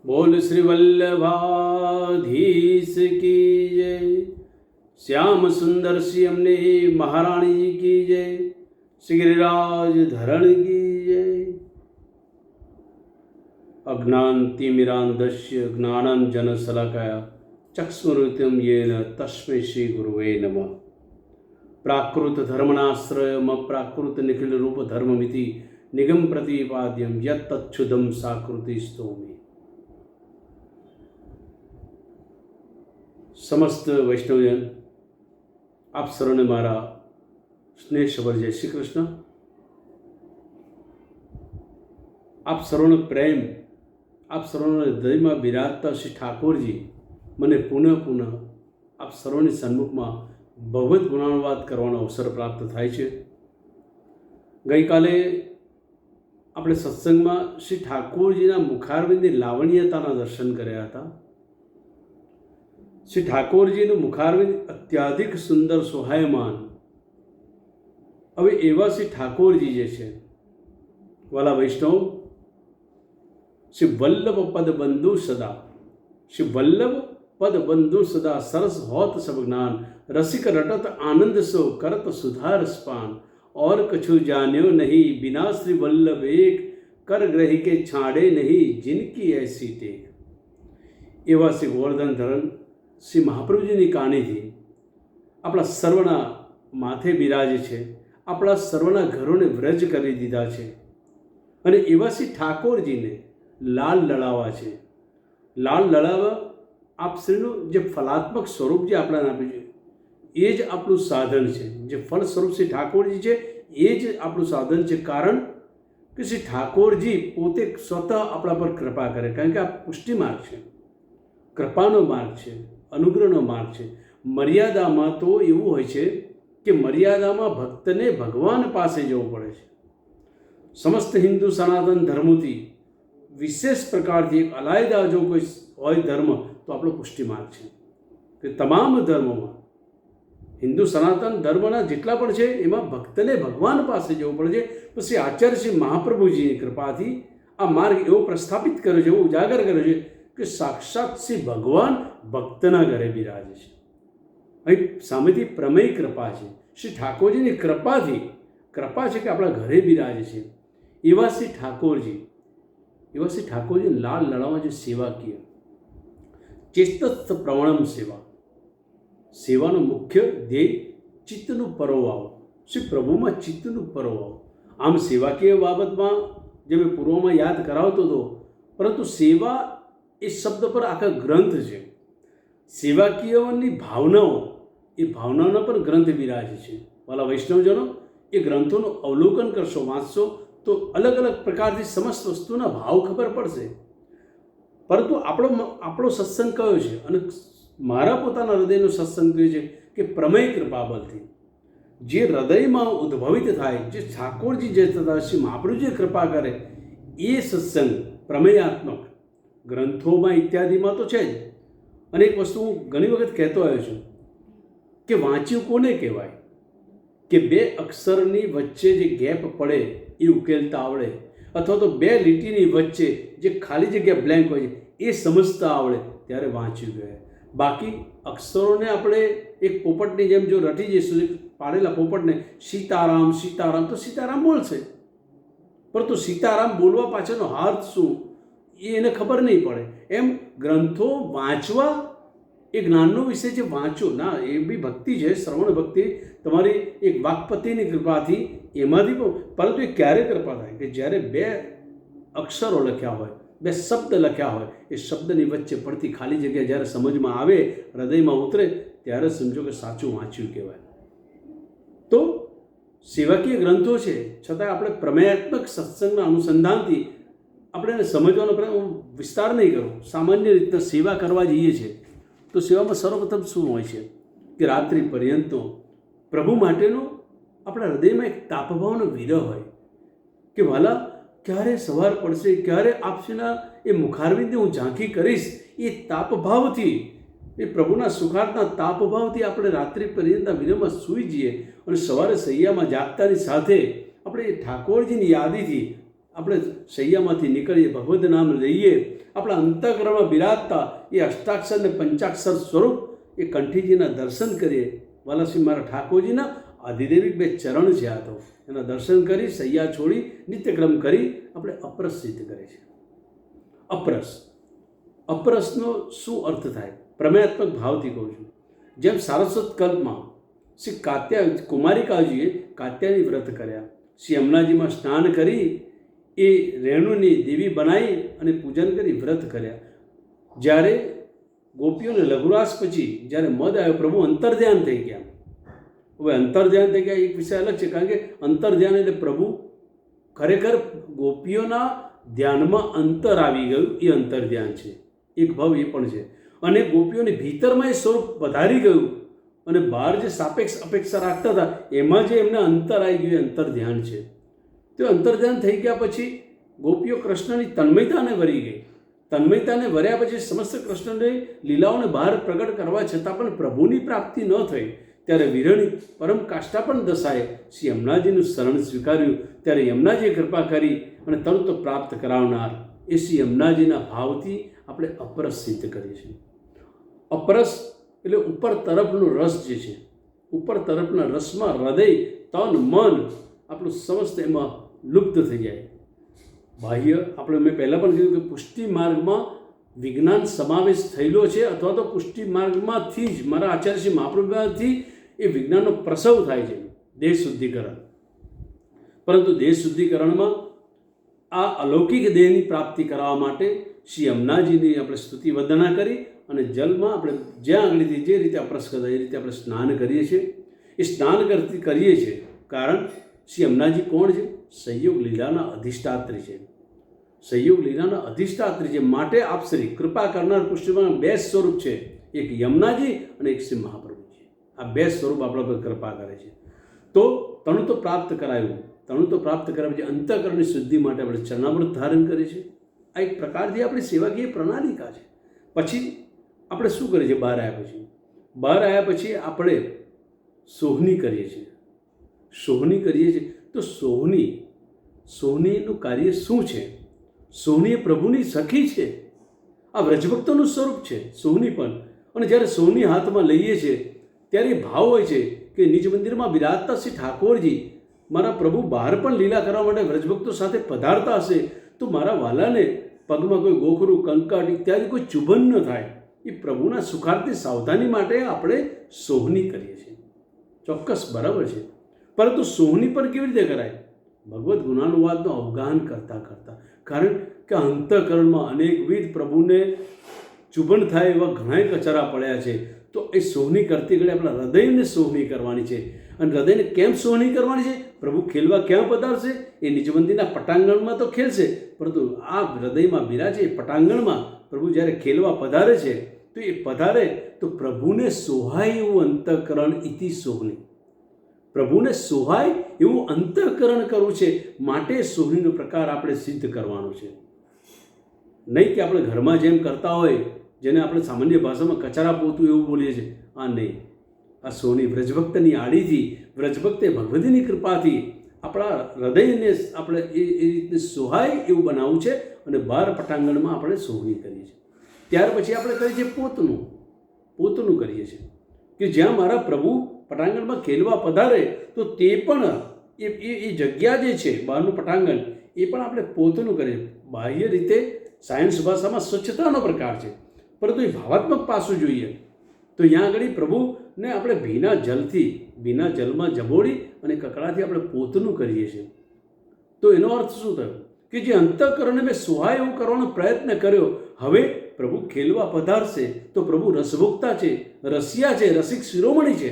बोल श्री वल्लभाधीश की जय। श्याम सुंदर श्री हमने महारानी जी की जय। श्री गिरिराज धरण की जय। अज्ञानतिमिरान्धस्य ज्ञानाञ्जनशलाकया चक्षुरुन्मिलितं येन तस्मै श्री गुरुवे नमः। प्राकृत धर्मनाश्रयम् अप्राकृत निखिल रूप धर्ममिति निगम प्रतिपाद्यं यत्तच्छुदं साकृतिस्तोमि। समस्त वैष्णवजन, आप सर्वने मारा स्नेह सबर जय श्री कृष्ण। आप सर्वનો પ્રેમ, आप सर्वના હૃદયમાં બિરાજતા શ્રી ઠાકોરજી મને પુનઃ આપ સર્વની સન્મુખમાં ભગવદ્ ગુણાનુવાદ કરવાનો અવસર પ્રાપ્ત થાય છે। ગઈકાલે આપણે સત્સંગમાં શ્રી ઠાકોરજીના મુખારવિંદની લાવણ્યતાના દર્શન કર્યા હતા। શ્રી ઠાકોરજીનું મુખારવિંદ અત્યાધિક સુંદર સોહાયમાન। હવે એવા શ્રી ઠાકોરજી જે છે, વાલા વૈષ્ણવ, શ્રી વલ્લભ પદ બંધુ સદા, શ્રી વલ્લભ પદ બંધુ સદા સરસ હોત સબ જ્ઞાન, રસિક રટત આનંદ સો કરત સુધાર સ્પાન, और कछु जान्यो नहीं बिना श्री वल्लभ एक, कर ग्रही के छाड़े नहीं जिनकी ऐसी टेक। एवा श्री गोवर्धन धरण श्री महाप्रभुजीની કાનીથી આપણા સર્વના માથે બિરાજે છે, આપણા સર્વના ઘરોને વ્રજ કરી દીધા છે અને એવા શ્રી ઠાકોરજીને લાલ લડાવવા છે। લાલ લડાવવા આપ શ્રીનું જે ફલાત્મક સ્વરૂપ જે આપણાને આપ્યું છે એ જ આપણું સાધન છે। જે ફળ સ્વરૂપ શ્રી ઠાકોરજી છે એ જ આપણું સાધન છે। કારણ કે શ્રી ઠાકોરજી પોતે સ્વતઃ આપણા પર કૃપા કરે, કારણ કે આ પુષ્ટિ માર્ગ છે, કૃપાનો માર્ગ છે, અનુગ્રહનો માર્ગ છે। મર્યાદામાં તો એવું હોય છે કે મર્યાદામાં ભક્તને ભગવાન પાસે જવું પડે છે। સમસ્ત હિન્દુ સનાતન ધર્મોથી વિશેષ પ્રકારથી એક અલાયદા જો કોઈ હોય ધર્મ તો આપણો પુષ્ટિ માર્ગ છે। કે તમામ ધર્મોમાં હિન્દુ સનાતન ધર્મના જેટલા પણ છે એમાં ભક્તને ભગવાન પાસે જવું પડે છે। પછી આચાર્ય શ્રી મહાપ્રભુજીની કૃપાથી આ માર્ગ એવો પ્રસ્થાપિત કર્યો છે, એવો ઉજાગર કર્યો છે કે સાક્ષાત શ્રી ભગવાન ભક્તના ઘરે બિરાજે છે। અહીં સામેથી પ્રમેય કૃપા છે, શ્રી ઠાકોરજીની કૃપાથી કૃપા છે કે આપણા ઘરે બિરાજે છે। એવા શ્રી ઠાકોરજી લાલ લડાવવા જે સેવાકીય ચેતસ્થ પ્રવણમ સેવા, સેવાનો મુખ્ય ધ્યેય ચિત્તનું પરોવાવો, શ્રી પ્રભુમાં ચિત્તનું પરોવાવો। આમ સેવાકીય બાબતમાં જે મેં પૂર્વમાં યાદ કરાવતો હતો, પરંતુ સેવા એ શબ્દ પર આખા ગ્રંથ છે। સેવાકીયની ભાવનાઓ, એ ભાવનાઓના પર ગ્રંથ બિરાજે છે। વાલા વૈષ્ણવજનો, એ ગ્રંથોનું અવલોકન કરશો, વાંચશો તો અલગ અલગ પ્રકારથી સમસ્ત વસ્તુના ભાવ ખબર પડશે। પરંતુ આપણો સત્સંગ કયો છે? અને મારા પોતાના હૃદયનો સત્સંગ કયો છે કે પ્રમેય કૃપા બલથી જે હૃદયમાં ઉદ્ભવિત થાય, જે ઠાકોરજી જે થતા શ્રી મહાપ્રભુજી કૃપા કરે એ સત્સંગ પ્રમેયાત્મક ગ્રંથોમાં ઇત્યાદિમાં તો છે જ। અને એક વસ્તુ હું ઘણી વખત કહેતો આવ્યો છું કે વાંચ્યું કોને કહેવાય? કે બે અક્ષરની વચ્ચે જે ગેપ પડે એ ઉકેલતા આવડે, અથવા તો બે લીટીની વચ્ચે જે ખાલી જગ્યા બ્લેન્ક હોય છે એ સમજતા આવડે ત્યારે વાંચ્યું કહેવાય। બાકી અક્ષરોને આપણે એક પોપટની જેમ જો રટી જઈશું, પાડેલા પોપટને સીતારામ સીતારામ તો સીતારામ બોલશે, પરંતુ સીતારામ બોલવા પાછળનો અર્થ શું એ એને ખબર નહીં પડે। એમ ગ્રંથો વાંચવા એ જ્ઞાનનો વિષય છે, વાંચો ના, એ બી ભક્તિ છે, શ્રવણ ભક્તિ તમારી એક વાક્પતિની કૃપાથી એમાંથી પણ। પરંતુ એ ક્યારે કૃપા થાય કે જ્યારે બે અક્ષરો લખ્યા હોય, બે શબ્દ લખ્યા હોય, એ શબ્દની વચ્ચે પડતી ખાલી જગ્યા જ્યારે સમજમાં આવે, હૃદયમાં ઉતરે, ત્યારે સમજો કે સાચું વાંચ્યું કહેવાય। તો સેવાકીય ગ્રંથો છે, છતાં આપણે પ્રમેયાત્મક સત્સંગના અનુસંધાનથી આપણે એને સમજવાનો પ્રયત્ન, હું વિસ્તાર નહીં કરું, સામાન્ય રીતના સેવા કરવા જઈએ છીએ તો સેવામાં સર્વપ્રથમ શું હોય છે કે રાત્રિ પર્યંતનો પ્રભુ માટેનો આપણા હૃદયમાં એક તાપભાવનો વિરહ હોય કે વાલા ક્યારે સવાર પડશે, ક્યારે આપશેના એ મુખારવિંદે હું ઝાંખી કરીશ। એ તાપભાવથી, એ પ્રભુના સુખાર્થના તાપભાવથી આપણે રાત્રિ પર્યંતના વિરહમાં સૂઈ જઈએ અને સવારે સૈયામાં જાગતાની સાથે આપણે એ ઠાકોરજીની યાદીથી આપણે શૈયામાંથી નીકળીએ, ભગવદ નામ લઈએ, આપણા અંતઃકરણમાં બિરાજતા એ અષ્ટાક્ષર ને પંચાક્ષર સ્વરૂપ એ કંઠીજીના દર્શન કરીએ. વાલાશ્રી મારા ઠાકોરજીના આધિદેવિક 2 ચરણ છે આ તો, એના દર્શન કરી શૈયા છોડી નિત્યક્રમ કરી આપણે અપરસ સિદ્ધ કરે છે. અપરસનો શું અર્થ થાય? પ્રમેયાત્મક ભાવથી કહું છું. જેમ સારસ્વત કલ્પમાં શ્રી કુમારિકાજીએ કાત્યાયની વ્રત કર્યા, શ્રી યમુનાજીમાં સ્નાન કરી એ રેણુની દેવી બનાવી અને પૂજન કરી વ્રત કર્યા. જ્યારે ગોપીઓને લઘુરાસ પછી જ્યારે મદ આવ્યો, પ્રભુ અંતર્ધ્યાન થઈ ગયા. હવે અંતર્ધ્યાન થઈ ગયા એક વિષય અલગ છે, કારણ કે અંતર્ધ્યાન એટલે પ્રભુ ખરેખર ગોપીઓના ધ્યાનમાં અંતર આવી ગયું, એ અંતર્ધ્યાન છે. એક ભાવ એ પણ છે. અને ગોપીઓની ભીતરમાં એ સ્વરૂપ વધારી ગયું અને બહાર જે સાપેક્ષ અપેક્ષા રાખતા હતા એમાં જે એમને અંતર આવી ગયું, એ અંતર્ધ્યાન છે. તો અંતર્ધ્યાન થઈ ગયા પછી ગોપીઓ કૃષ્ણની તન્મયતાને વરી ગઈ. તન્મયતાને વર્યા પછી સમસ્ત કૃષ્ણની લીલાઓને બહાર પ્રગટ કરવા છતાં પણ પ્રભુની પ્રાપ્તિ ન થઈ. ત્યારે વિરહની પરમ કાષ્ઠા પણ દશાએ શ્રી યમુનાજીનું શરણ સ્વીકાર્યું. ત્યારે યમુનાજીએ કૃપા કરી અને તરત પ્રાપ્ત કરાવનાર એ શ્રી યમુનાજીના ભાવથી આપણે અપરસ સિદ્ધ કરીએ છીએ. અપરસ એટલે ઉપર તરફનો રસ જે છે, ઉપર તરફના રસમાં હૃદય, તન, મન આપણું સમસ્ત એમાં લુપ્ત થઈ જાય. બાહ્ય આપણે મેં પહેલાં પણ કીધું કે પુષ્ટિ માર્ગમાં વિજ્ઞાન સમાવેશ થયેલો છે, અથવા તો પુષ્ટિ માર્ગમાંથી જ મારા આચાર્ય શ્રી મહાપ્રભુથી એ વિજ્ઞાનનો પ્રસવ થાય છે, દેહ શુદ્ધિકરણ. પરંતુ દેહ શુદ્ધિકરણમાં આ અલૌકિક દેહની પ્રાપ્તિ કરાવવા માટે શ્રી યમુનાજીની આપણે સ્તુતિ વંદના કરી અને જલમાં આપણે જ્યાં આગળથી જે રીતે અપરસ કરતા એ રીતે આપણે સ્નાન કરીએ છીએ. એ સ્નાન કરીએ છીએ કારણ શ્રી યમુનાજી કોણ છે? સંયોગ લીલાના અધિષ્ઠાત્રી છે. સંયોગ લીલાના અધિષ્ઠાત્રી છે. માટે આપશ્રી કૃપા કરનાર પુષ્ટિમાં 2 સ્વરૂપ છે, એક યમુનાજી અને એક શ્રી મહાપ્રભુજી. આ 2 સ્વરૂપ આપણા પર કૃપા કરે છે. તો તણુ તો પ્રાપ્ત કરાયું. તણુ તો પ્રાપ્ત કર્યા પછી અંતઃકરણની શુદ્ધિ માટે આપણે ચરણામૃત ધારણ કરીએ છીએ. આ એક પ્રકારની આપણી સેવાકીય પ્રણાલિકા છે. પછી આપણે શું કરીએ છીએ? બહાર આવ્યા પછી આપણે સોહની કરીએ છીએ. તો સોહનીનું કાર્ય શું છે? સોહની એ પ્રભુની સખી છે. આ વ્રજભક્તોનું સ્વરૂપ છે સોહની પણ. અને જ્યારે સોહની હાથમાં લઈએ છીએ ત્યારે એ ભાવ હોય છે કે નિજ મંદિરમાં બિરાજતા શ્રી ઠાકોરજી મારા પ્રભુ બહાર પણ લીલા કરવા માટે વ્રજભક્તો સાથે પધારતા હશે તો મારા વાલાને પગમાં કોઈ ગોખરું, કંકાટ ઇત્યાદિ કોઈ ચુંબન ન થાય. એ પ્રભુના સુખાર્થી સાવધાની માટે આપણે સોહની કરીએ છીએ. ચોક્કસ બરાબર છે. પરંતુ સોહની પણ કેવી રીતે કરાય? ભગવદ્ ગુણાનુવાદનો અવગાહન કરતાં કારણ કે અંતઃકરણમાં અનેકવિધ પ્રભુને ચુંબન થાય એવા ઘણા કચરા પડ્યા છે. તો એ સોહની કરતી ઘડી આપણા હૃદયને સોહની કરવાની છે. અને હૃદયને કેમ સોહની કરવાની છે? પ્રભુ ખેલવા ક્યાં પધારશે? એ નિજ મંદિરના પટાંગણમાં તો ખેલશે, પરંતુ આ હૃદયમાં બિરાજે એ પટાંગણમાં પ્રભુ જ્યારે ખેલવા પધારે છે તો એ પધારે તો પ્રભુને સોહાય એવું અંતઃકરણ ઇતિ સોહની. પ્રભુને સોહાય એવું અંતઃકરણ કરવું છે, માટે સોહનીનો પ્રકાર આપણે સિદ્ધ કરવાનો છે. નહીં કે આપણે ઘરમાં જેમ કરતા હોય, જેને આપણે સામાન્ય ભાષામાં કચરા પોતું એવું બોલીએ છીએ, આ નહીં. આ સોહની વ્રજભક્તની આડીથી, વ્રજભક્તે ભગવતીની કૃપાથી આપણા હૃદયને આપણે એ રીતે સોહાય એવું બનાવવું છે. અને બહાર પટાંગણમાં આપણે સોહની કરીએ છીએ. ત્યાર પછી આપણે કરીએ છીએ પોતનું કરીએ છીએ કે જ્યાં મારા પ્રભુ પટાંગણમાં ખેલવા પધારે તો તે પણ એ જગ્યા જે છે બહારનું પટાંગણ એ પણ આપણે પોતનું કરીએ. બાહ્ય રીતે સાયન્સ ભાષામાં સ્વચ્છતાનો પ્રકાર છે, પરંતુ એ ભાવાત્મક પાસું જોઈએ તો ત્યાં આગળ પ્રભુને આપણે ભીના જલમાં જબોળી અને કકડાથી આપણે પોતનું કરીએ છીએ. તો એનો અર્થ શું થયો કે જે અંતઃકરણને મેં સોહાય એવું કરવાનો પ્રયત્ન કર્યો, હવે પ્રભુ ખેલવા પધારશે તો પ્રભુ રસભોક્તા છે, રસિયા છે, રસિક શિરોમણી છે.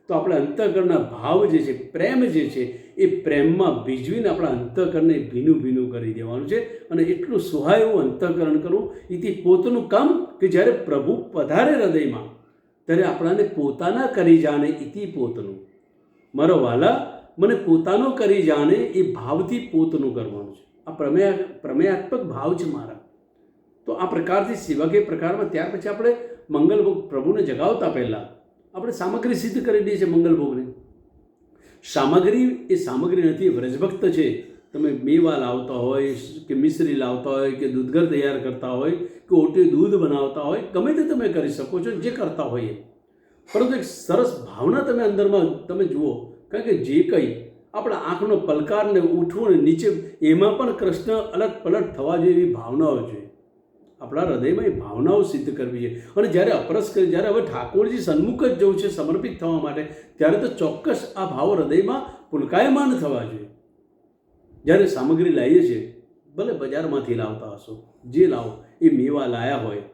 તો આપણે અંતઃકરણના ભાવ જે છે, પ્રેમ જે છે, એ પ્રેમમાં ભીજવીને આપણા અંતઃકરણને ભીનું કરી દેવાનું છે. અને એટલું સોહાય એવું અંતઃકરણ કરવું. એથી પોતાનું કામ કે જ્યારે પ્રભુ પધારે હૃદયમાં ત્યારે આપણાને પોતાના કરી જાણે. ઇતિ પોતનું, મારો વાલા મને પોતાનો કરી જાણે એ ભાવથી પોતનું કરવાનું છે. આ પ્રમેયાત્મક ભાવ છે મારા. તો આ પ્રકારથી સેવાકીય પ્રકારમાં ત્યાર પછી આપણે મંગલભોગ પ્રભુને જગાવતા પહેલાં આપણે સામગ્રી સિદ્ધ કરી દઈએ છીએ. મંગલભોગને સામગ્રી નથી, વ્રજભક્ત છે તમે મેવા લાવતા હોય કે મિશ્રી લાવતા હોય કે દૂધઘર તૈયાર કરતા હોય કે ઓટી દૂધ બનાવતા હોય, ગમે તે તમે કરી શકો છો જે કરતા હોઈએ, પરંતુ એક સરસ ભાવના તમે અંદરમાં તમે જુઓ. કારણ કે જે કંઈ આપણા આંખનો પલકારને ઉઠવું ને નીચે, એમાં પણ કૃષ્ણ અલગ પલટ થવા જેવી ભાવનાઓ છે. આપણા હૃદયમાં એ ભાવનાઓ સિદ્ધ કરવી છે. અને જ્યારે અપરસ કરી, જ્યારે હવે ઠાકોરજી સન્મુખ જ જવું છે સમર્પિત થવા માટે, ત્યારે તો ચોક્કસ આ ભાવ હૃદયમાં પુલકાયમાન થવા જોઈએ. જ્યારે સામગ્રી લાવીએ છીએ, ભલે બજારમાંથી લાવતા હશો, જે લાવો એ મેવા લાયા હોય,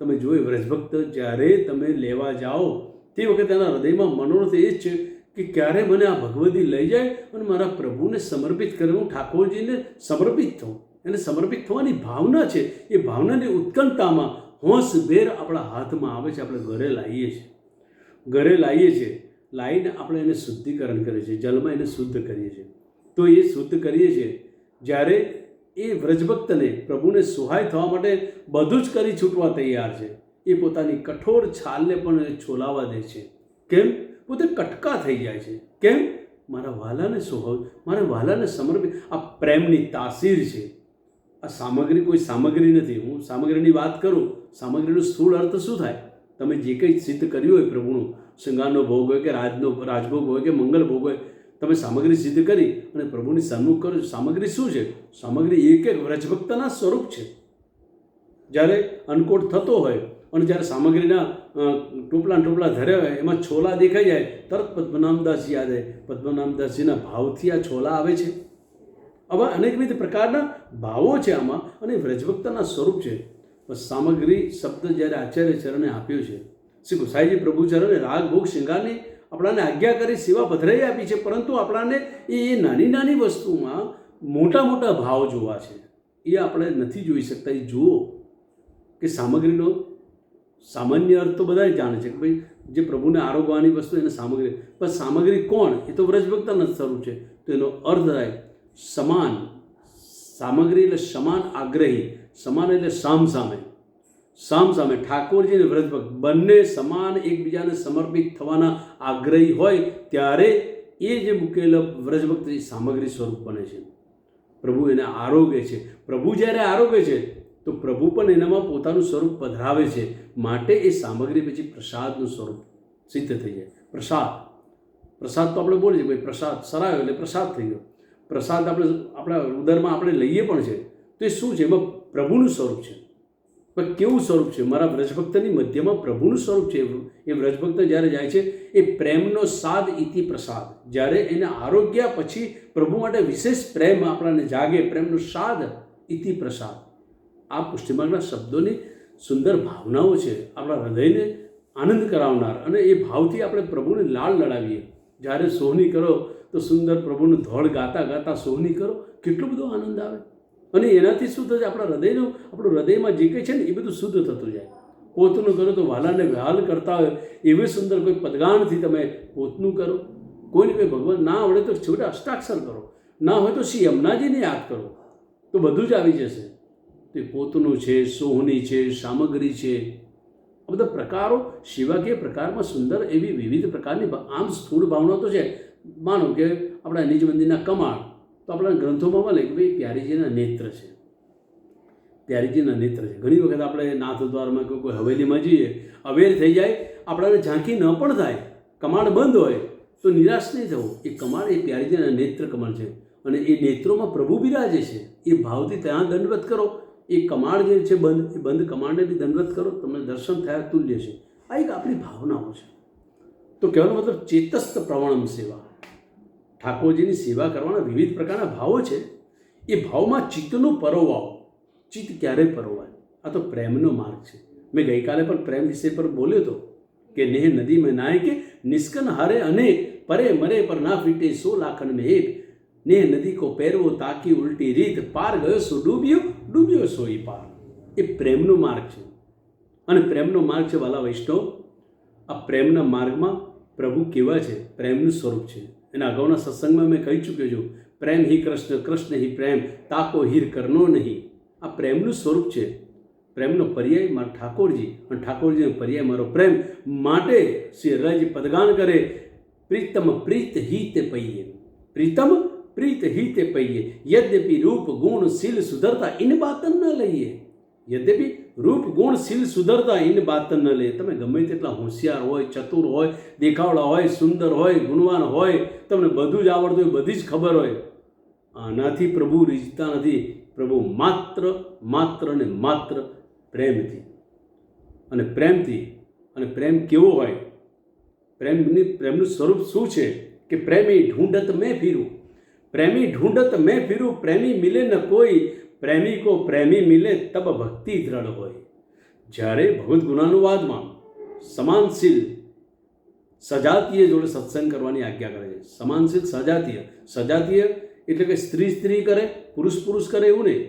તમે જોઈ વ્રજભક્ત જ્યારે તમે લેવા જાઓ તે વખતે એના હૃદયમાં મનોરથ એ જ છે કે ક્યારે મને આ ભગવતી લઈ જાય અને મારા પ્રભુને સમર્પિત કરે, હું ઠાકોરજીને સમર્પિત થઉં. એને સમર્પિત થવાની ભાવના છે. એ ભાવનાની ઉત્કંઠતામાં હોંશભેર આપણા હાથમાં આવે છે. આપણે ઘરે લાવીએ છીએ, લાવીને આપણે એને શુદ્ધિકરણ કરીએ છીએ, જલમાં એને શુદ્ધ કરીએ છીએ. તો એ શુદ્ધ કરીએ છીએ જ્યારે એ વ્રજભક્તને પ્રભુને સુહાય થવા માટે બધું જ કરી છૂટવા તૈયાર છે. એ પોતાની કઠોર છાલને પણ છોલાવા દે છે. કેમ? પોતે કટકા થઈ જાય છે. કેમ? મારા વાલાને સોહાવ, મારા વાલાને સમર્પિત. આ પ્રેમની તાસીર છે. આ સામગ્રી કોઈ સામગ્રી નથી. હું સામગ્રીની વાત કરું, સામગ્રીનો સ્થૂળ અર્થ શું થાય? તમે જે કંઈ સિદ્ધ કર્યું હોય પ્રભુનું, શૃંગારનો ભોગ હોય કે રાજભોગ હોય કે મંગલ ભોગ હોય, તમે સામગ્રી સિદ્ધ કરી અને પ્રભુની સન્મુખ કરો. સામગ્રી શું છે? સામગ્રી એક એક વ્રજભક્તના સ્વરૂપ છે. જ્યારે અન્નકોટ થતો હોય અને જ્યારે સામગ્રીના ટોપલા ધર્યા હોય, એમાં છોલા દેખાઈ જાય, તરત પદ્મનાભદાસ યાદ આવે. પદ્મનાભદાસજીના ભાવથી આ છોલા આવે છે. આવા અનેકવિધ પ્રકારના ભાવો છે આમાં, અને વ્રજભક્તના સ્વરૂપ છે. સામગ્રી શબ્દ જ્યારે આચાર્ય ચરણે આપ્યો છે, શ્રી ગોસાઈજી પ્રભુ ચરણે રાગ ભોગ શૃંગારની આપણાને આજ્ઞા કરી સેવા પધરાઈ આપી છે, પરંતુ આપણાને એ નાની નાની વસ્તુમાં મોટા મોટા ભાવ જોવા છે. એ આપણે નથી જોઈ શકતા. એ જુઓ કે સામગ્રીનો સામાન્ય અર્થ તો બધા જાણે છે કે ભાઈ જે પ્રભુને આરોગવાની વસ્તુ એને સામગ્રી, પણ સામગ્રી કોણ? એ તો વ્રજભક્તના સ્વરૂપ છે. તો એનો અર્થ થાય સમાન. સામગ્રી એટલે સમાન આગ્રહી, સમાન એટલે સામસામે. ઠાકોરજી અને વ્રજભક્ત બંને સમાન એકબીજાને સમર્પિત થવાના આગ્રહી હોય ત્યારે એ જે મૂકેલા વ્રજભક્ત સામગ્રી સ્વરૂપ બને છે. પ્રભુ એને આરોગે છે. પ્રભુ જ્યારે આરોગે છે તો પ્રભુ પણ એનામાં પોતાનું સ્વરૂપ પધરાવે છે. માટે એ સામગ્રી પછી પ્રસાદનું સ્વરૂપ સિદ્ધ થઈ જાય. પ્રસાદ તો આપણે બોલીએ ભાઈ પ્રસાદ સરાયો એટલે પ્રસાદ થઈ ગયો. પ્રસાદ આપણે આપણા ઉદરમાં આપણે લઈએ પણ છે. તો એ શું છે? એમાં પ્રભુનું સ્વરૂપ છે. પણ કેવું સ્વરૂપ છે? મારા વ્રજભક્તની મધ્યમાં પ્રભુનું સ્વરૂપ છે. એ વ્રજભક્ત જ્યારે જાય છે એ પ્રેમનો સાદ ઇતિ પ્રસાદ. જ્યારે એને આરોગ્ય પછી પ્રભુ માટે વિશેષ પ્રેમ આપણાને જાગે. પ્રેમનો સાદ ઇતિ પ્રસાદ. આ પુષ્ટિમાર્ગના શબ્દોની સુંદર ભાવનાઓ છે, આપણા હૃદયને આનંદ કરાવનાર. અને એ ભાવથી આપણે પ્રભુને લાળ લડાવીએ. જ્યારે સોહની કરો તો સુંદર પ્રભુનું ધોળ ગાતા ગાતા સોહની કરો, કેટલો બધો આનંદ આવે. અને એનાથી શું થશે? આપણું હૃદયમાં જે કંઈ છે ને એ બધું શુદ્ધ થતું જાય. પોતનું કરો તો વાલાને વહાલ કરતા હોય એવી સુંદર કોઈ પદગાનથી તમે પોતનું કરો. કોઈને કોઈ ભગવાન ના આવડે તો છોટા અષ્ટાક્ષર કરો, ના હોય તો શ્રી યમુનાજીને યાદ કરો, તો બધું જ આવી જશે. તો એ પોતનું છે, સોહની છે, સામગ્રી છે, આ બધા પ્રકારો સેવાકીય પ્રકારમાં સુંદર એવી વિવિધ પ્રકારની આમ સ્થૂળ ભાવના તો છે. માનો કે આપણા નિજ મંદિરના કમાળ, તો આપણા ગ્રંથોમાં મળે કે ભાઈ પ્યારીજીના નેત્ર છે. ઘણી વખત આપણે નાથદ્વારમાં કે કોઈ હવેલીમાં જઈએ, અવેર થઈ જાય, આપણાને ઝાંખી ન પણ થાય, કમાડ બંધ હોય તો નિરાશ નહીં થવું. એ કમાડ એ પ્યારીજીના નેત્ર કમાડ છે અને એ નેત્રોમાં પ્રભુ બિરાજે છે. એ ભાવથી ત્યાં દંડવત કરો. એ કમાડ જે છે બંધ, એ બંધ કમાડને બી દંડવત કરો, તમને દર્શન થયા તુલ્ય છે. આ એક આપણી ભાવનાઓ છે. તો કહેવાનો મતલબ ચેતસ્થ પ્રવણમ સેવા. ઠાકોરજીની સેવા કરવાના વિવિધ પ્રકારના ભાવો છે. એ ભાવમાં ચિત્તનો પરોવાવો. ચિત્ત ક્યારે પરોવાય? આ તો પ્રેમનો માર્ગ છે. મેં ગઈકાલે પણ પ્રેમ વિષય પર બોલ્યો હતો કે નેહ નદી મેં નાય કે નિષ્કન હારે અનેક, પરે મરે પર ના ફીટે 100 લાખન મેં એક. નેહ નદી કો પહેરવો તાકી ઉલટી રીત, પાર ગયો સો ડૂબ્યો સોઈ પાર. એ પ્રેમનો માર્ગ છે. અને પ્રેમનો માર્ગ છે વાલા વૈષ્ણવ. આ પ્રેમના માર્ગમાં પ્રભુ કેવા છે? પ્રેમનું સ્વરૂપ છે. એના અગાઉના સત્સંગમાં મેં કહી ચૂક્યો છું, પ્રેમ હિ કૃષ્ણ, કૃષ્ણ હિ પ્રેમ, તાકો હીર કરનો નહીં. આ પ્રેમનું સ્વરૂપ છે. પ્રેમનો પર્યાય મારા ઠાકોરજી, અને ઠાકોરજીનો પર્યાય મારો પ્રેમ. માટે શ્રી હરિજી પદગાન કરે, પ્રીતમ પ્રીત હિત પૈયે. પ્રીતમ प्रीत ही ते पइये यद्यपि रूप गुण शील सुधरता इन बातन न लઈએ यद्यपि રૂપ ગુણ શીલ સુધરતા ઇન બાતન ન લે તમે ગમે તેટલા હોશિયાર હોય ચતુર હોય દેખાવડા હોય સુંદર હોય ગુણવાન હોય તમને બધું જ આવડતું હોય બધી જ ખબર હોય આનાથી પ્રભુ રીઝતા નથી પ્રભુ માત્ર ને માત્ર પ્રેમથી અને પ્રેમ કેવો હોય પ્રેમનું સ્વરૂપ શું છે કે પ્રેમી ઢૂંઢત મેં ફીરું પ્રેમી મિલે ન કોઈ પ્રેમી કો પ્રેમી મિલે તબ ભક્તિ દ્રઢ હોય જ્યારે ભગવદ્ ગુણાનુવાદમાં સમાનશીલ સજાતીય જોડે સત્સંગ કરવાની આજ્ઞા કરે છે સમાનશીલ સજાતીય એટલે કે સ્ત્રી કરે પુરુષ કરે એવું નહીં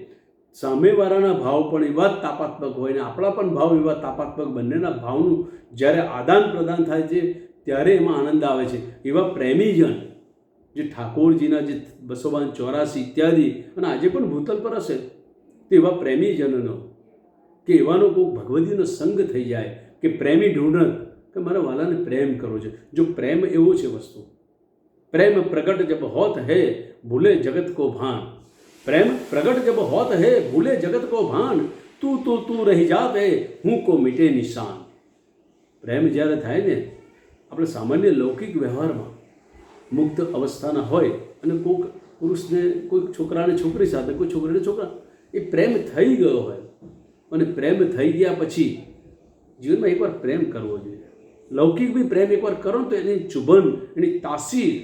સામેવાળાના ભાવ પણ એવા જ તાપાત્મક હોય ને આપણા પણ ભાવ એવા તાપાત્મક બંનેના ભાવનું જ્યારે આદાન પ્રદાન થાય છે ત્યારે એમાં આનંદ આવે છે એવા પ્રેમીજન જે ઠાકોરજીના જે 284 ઇત્યાદિ અને આજે પણ ભૂતલ પર હશે તે એવા પ્રેમીજનનો કે એવાનો કોઈ ભગવદીનો સંગ થઈ જાય કે પ્રેમી ઢૂંઢત કે મારા વાલાને પ્રેમ કરવો છે જો પ્રેમ એવો છે વસ્તુ પ્રેમ પ્રગટ જબ હોત હૈ ભૂલે જગત કો ભાન પ્રેમ પ્રગટ જબ હોત હૈ ભૂલે જગત કો ભાન તું રહી જાત હૈ હું કો મિટે નિશાન પ્રેમ જ્યારે થાય ને આપણે સામાન્ય લૌકિક વ્યવહારમાં મુક્ત અવસ્થાના હોય અને કોઈક પુરુષને કોઈક છોકરાને છોકરી સાથે કોઈ છોકરીને છોકરા એ પ્રેમ થઈ ગયો હોય અને પ્રેમ થઈ ગયા પછી જીવનમાં એકવાર પ્રેમ કરવો જોઈએ લૌકિક બી પ્રેમ એકવાર કરો ને તો એની ચુભન એની તાસીર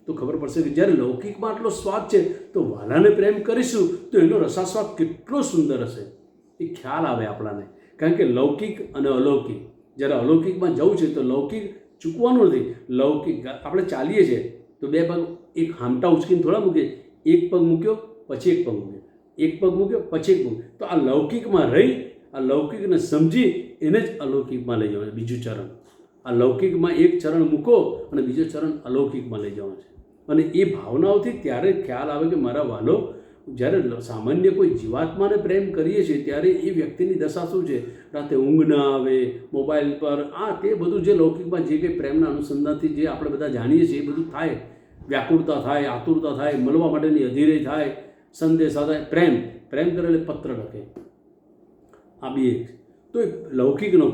તો ખબર પડશે કે જ્યારે લૌકિકમાં આટલો સ્વાદ છે તો વાલાને પ્રેમ કરીશું તો એનો રસાસ્વાદ કેટલો સુંદર હશે એ ખ્યાલ આવે આપણાને કારણ કે લૌકિક અને અલૌકિક જ્યારે અલૌકિકમાં જવું છે તો લૌકિક ચૂકવાનું નથી લૌકિક આપણે ચાલીએ છીએ તો બે પગ એક હામટા ઉચકીને થોડા મૂકીએ એક પગ મૂક્યો પછી એક પગ મૂક્યો પછી એક પગ તો આ લૌકિકમાં રહી આ લૌકિકને સમજી એને જ અલૌકિકમાં લઈ જવાનું બીજું ચરણ આ લૌકિકમાં એક ચરણ મૂકો અને બીજું ચરણ અલૌકિકમાં લઈ જવાનું છે અને એ ભાવનાઓથી ત્યારે ખ્યાલ આવે કે મારા વાલો જ્યારે સામાન્ય કોઈ જીવાત્માને પ્રેમ કરીએ છીએ ત્યારે એ વ્યક્તિની દશા શું છે રાતે ઊંઘ ના આવે મોબાઈલ પર તે બધું જે લૌકિકમાં જે કંઈ પ્રેમના અનુસંધાનથી જે આપણે બધા જાણીએ છીએ એ બધું થાય વ્યાકુળતા થાય આતુરતા થાય મળવા માટેની અધીરય થાય સંદેશા થાય પ્રેમ કરે એટલે પત્ર લખે આ બી એક તો એ લૌકિકનો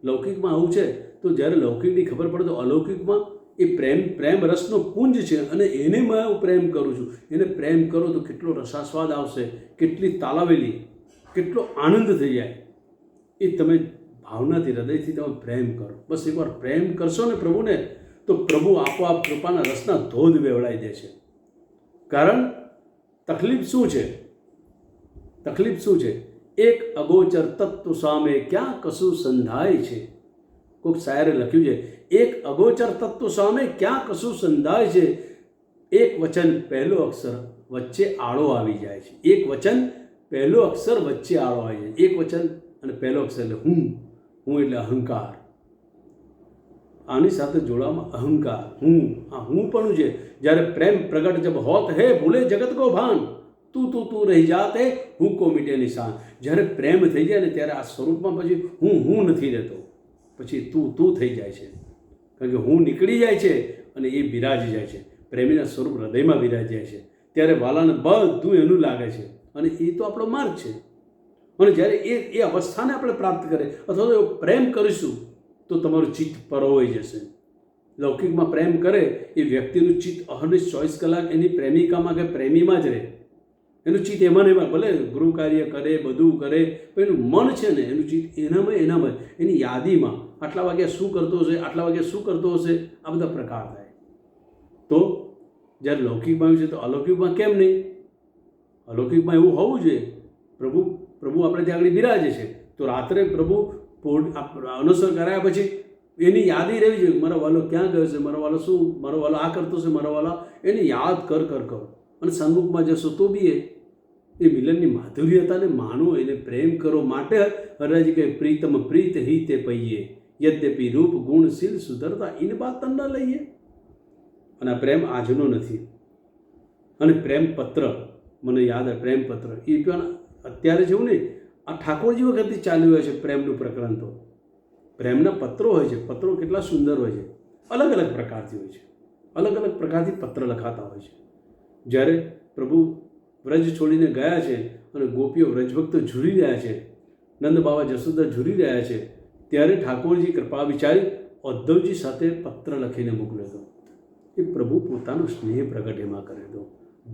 લૌકિકમાં આવું છે તો જ્યારે લૌકિકની ખબર પડે તો અલૌકિકમાં એ પ્રેમ રસનો પુંજ છે અને એને હું પ્રેમ કરું છું એને પ્રેમ કરો તો કેટલો રસાસ્વાદ આવશે કેટલી તાલાવેલી કેટલો આનંદ થઈ જાય એ તમે ભાવનાથી હૃદયથી તમે પ્રેમ કરો બસ એકવાર પ્રેમ કરશો ને પ્રભુને તો પ્રભુ આપોઆપ કૃપાના રસના ધોધ વેવડાવી દે છે કારણ તકલીફ શું છે એક અગોચર તત્વ સામે ક્યાં કશું સંધાય છે કોઈક શાયરે લખ્યું છે એક અગોચર તત્વ સામે ક્યાં કશું સંધાય છે એક વચન પહેલો અક્ષર વચ્ચે આળો આવી જાય છે એક વચન પહેલો અક્ષર વચ્ચે આળો આવી જાય એક વચન અને પહેલો અક્ષર એટલે હું એટલે અહંકાર આની સાથે જોડવામાં અહંકાર હું પણ છે જ્યારે પ્રેમ પ્રગટ જબ હોત હે ભૂલે જગત કો ભાન તું રહી જાત હે હું કો મિટે નિશાન જ્યારે પ્રેમ થઈ જાય ને ત્યારે આ સ્વરૂપમાં પછી હું નથી રહેતો પછી તું થઈ જાય છે કારણ કે હું નીકળી જાય છે અને એ બિરાજી જાય છે પ્રેમીના સ્વરૂપ હૃદયમાં બિરાજી જાય છે ત્યારે વાલાને બધું એનું લાગે છે અને એ તો આપણો માર્ગ છે અને જ્યારે એ અવસ્થાને આપણે પ્રાપ્ત કરે અથવા તો પ્રેમ કરીશું તો તમારું ચિત્ત પરોવાઈ જશે લૌકિકમાં પ્રેમ કરે એ વ્યક્તિનું ચિત્ત અહર્નિશ 24 કલાક એની પ્રેમિકામાં કે પ્રેમીમાં જ રહે એનું ચિત્ત એમાં ભલે ગૃહ કાર્ય કરે બધું કરે પણ એનું મન છે ને એનું ચિત્ત એનામાં એની યાદીમાં આટલા વાગ્યા શું કરતો હશે આ બધા પ્રકાર થાય તો જ્યારે લૌકિકમાં આવ્યું છે તો અલૌકિકમાં કેમ નહીં અલૌકિકમાં એવું હોવું જોઈએ પ્રભુ આપણે ત્યાં આગળ બિરાજે છે તો રાત્રે પ્રભુ અનુસર કરાયા પછી એની યાદી રહેવી જોઈએ મારો વાલો ક્યાં ગયો છે મારો વાલો આ કરતો છે મારો વાલો એને યાદ કરો અને સન્મુખમાં જશો તો બી એ મિલનની માધુર્યતાને માનો એને પ્રેમ કરો માટે હરરાજી કહે પ્રીતમ પ્રીત હી તે પઈએ યદ્યપિ રૂપ ગુણ શીલ સુધરતા ઇન બાતન ન લઈએ અને આ પ્રેમ આજનો નથી અને પ્રેમ પત્ર મને યાદ આવે પ્રેમ પત્ર એ પણ અત્યારે જેવું નહીં આ ઠાકોરજી વખતથી ચાલ્યું હોય છે પ્રેમનું પ્રકરણ તો પ્રેમના પત્રો હોય છે પત્રો કેટલા સુંદર હોય છે અલગ અલગ પ્રકારથી હોય છે અલગ અલગ પ્રકારથી પત્ર લખાતા હોય છે જ્યારે પ્રભુ વ્રજ છોડીને ગયા છે અને ગોપીઓ વ્રજભક્તો ઝૂરી રહ્યા છે, નંદ બાબા જશોદા ઝૂરી રહ્યા છે, ત્યારે ઠાકોરજી કૃપા વિચારી ઉદ્ધવજી સાથે પત્ર લખીને મોકલ્યો હતો. એ પ્રભુ પોતાનો સ્નેહ પ્રગટ એમાં કર્યો હતો,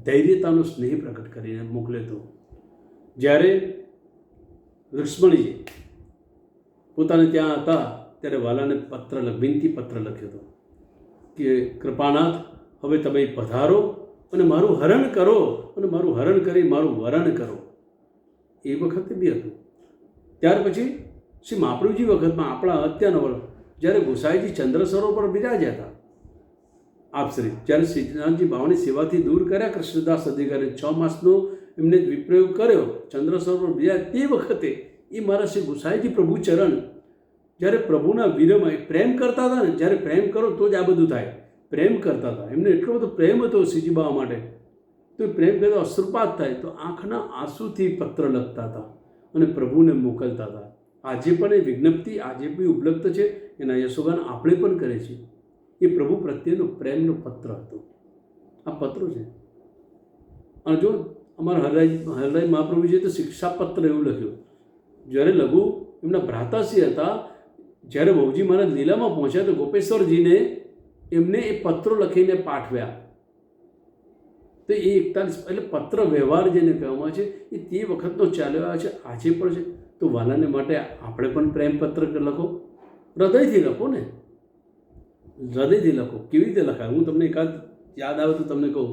ધૈર્યતાનો સ્નેહ પ્રગટ કરીને મોકલ્યો હતો. જ્યારે લક્ષ્મણજી પોતાને ત્યાં હતા ત્યારે વાલાને વિનંતી પત્ર લખ્યો હતો કે કૃપાનાથ, હવે તમે પધારો અને મારું હરણ કરો, અને મારું હરણ કરી મારું વરણ કરો. એ વખતે બી હતું. ત્યાર પછી શ્રી મહાપ્રભુજી વખતમાં આપણા અત્યારના વર્ષ જ્યારે ગોસાઈજી ચંદ્ર સરોવર પર બિરાજ્યા હતા, આપશ્રી જ્યારે શ્રીનાથજી બાવાની સેવાથી દૂર કર્યા કૃષ્ણદાસ અધિકારી 6 માસનો એમને વિપ્રયોગ કર્યો, ચંદ્ર સરોવર બિરાજ તે વખતે એ મારા શ્રી ગોસાઈજી પ્રભુ ચરણ જ્યારે પ્રભુના વિરહમાં પ્રેમ કરતા હતા ને, જ્યારે પ્રેમ કરો તો જ આ બધું થાય, પ્રેમ કરતા હતા. એમને એટલો બધો પ્રેમ હતો શ્રીજી બાવા માટે, તો પ્રેમ કરતા અશ્રુપાત થાય તો આંખના આંસુથી પત્ર લખતા હતા અને પ્રભુને મોકલતા હતા. આજે પણ એ વિજ્ઞપ્તિ આજે બી ઉપલબ્ધ છે, એના યશોગાન આપણે પણ કરે છે. એ પ્રભુ પ્રત્યેનો પ્રેમનો પત્ર હતો. આ પત્રો છે. અને જો અમારા હરરાય મહાપ્રભુજીએ તો શિક્ષાપત્ર એવું લખ્યું. જ્યારે લઘુ એમના ભ્રાતાશ્રી હતા, જ્યારે બહુજી મહારાજ લીલામાં પહોંચ્યા તો ગોપેશ્વરજીને એમને એ પત્રો લખીને પાઠવ્યા. તો એ 41 એટલે પત્ર વ્યવહાર જેને કહેવામાં છે એ તે વખતનો ચાલ્યો આવ્યો છે, આજે પણ છે. તો વાલાને માટે આપણે પણ પ્રેમપત્ર લખો, હૃદયથી લખો ને, હૃદયથી લખો. કેવી રીતે લખાય? હું તમને એકાદ યાદ આવે તો તમને કહું.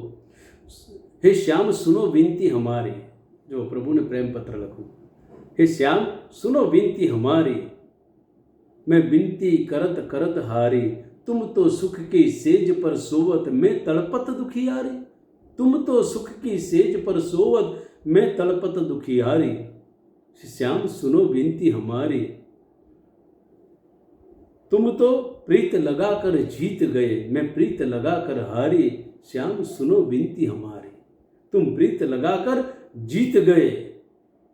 હે શ્યામ સુનો વિનતી હમારી, જો પ્રભુને પ્રેમપત્ર લખું. હે શ્યામ સુનો વિનતી હમારી, मैं विनती करत करत हारी, तुम तो सुख की सेज पर सोवत मैं तड़पत दुखियारी. तुम तो सुख की सेज पर सोवत मैं तड़पत दुखियारी. श्याम सुनो विनती हमारी, तुम तो प्रीत लगा कर जीत गए मैं प्रीत लगा कर हारी. श्याम सुनो विनती हमारी, तुम प्रीत लगा कर जीत गए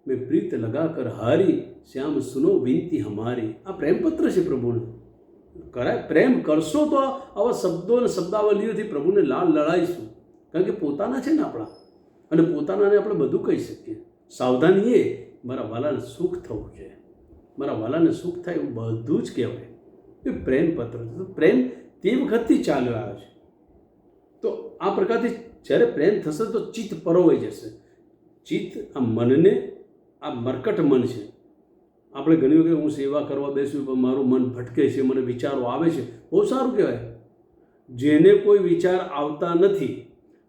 मैं प्रीत लगा कर हारी. श्याम सुनो विनती हमारी. આ પ્રેમપત્ર છે પ્રભુને. કરાય પ્રેમ કરશો તો આવા શબ્દો અને શબ્દાવલીઓથી પ્રભુને લાલ લડાઈશું. કારણ કે પોતાના છે ને આપણા, અને પોતાનાને આપણે બધું કહી શકીએ. સાવધાની એ મારા વાલાને સુખ થવું છે, મારા વાલાને સુખ થાય એવું બધું જ કહેવાય. એ પ્રેમપત્ર છે. પ્રેમ તે વખતથી ચાલ્યો આવ્યો છે. તો આ પ્રકારથી જ્યારે પ્રેમ થશે તો ચિત્ત પરોવાઈ જશે. ચિત્ત આ મનને, આ મરકટ મન છે. આપણે ઘણી વખત હું સેવા કરવા બેસું પણ મારું મન ભટકે છે, મને વિચારો આવે છે. બહુ સારું કહેવાય. જેને કોઈ વિચાર આવતા નથી